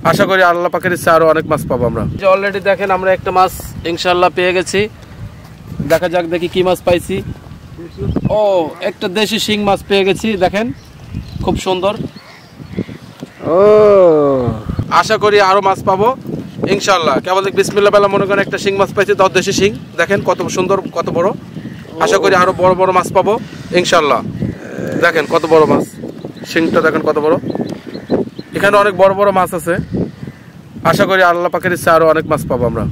আশা করি আল্লাহ পাকের ইচ্ছা আরো অনেক মাছ পাবো আমরা। যে অলরেডি দেখেন আমরা একটা মাছ ইনশাআল্লাহ পেয়ে গেছি। দেখা যাক দেখি কি মাছ পাইছি। ও একটা দেশি শিং মাছ পেয়ে গেছি, দেখেন খুব সুন্দর। ও আশা করি আরো মাছ পাবো ইনশাআল্লাহ। কেবল বিসমিল্লাহ বলে মনে করেন একটা শিং মাছ পাইছি, তাও দেশি শিং, দেখেন কত সুন্দর কত বড়। আশা করি আরো বড় বড় মাছ পাবো ইনশাআল্লাহ। দেখেন কত বড় মাছ, শিংটা দেখেন কত বড়। এখানে অনেক বড় বড় মাছ আছে, আশা করি আল্লাহ পাকের ইচ্ছা আরো অনেক মাছ পাবো আমরা।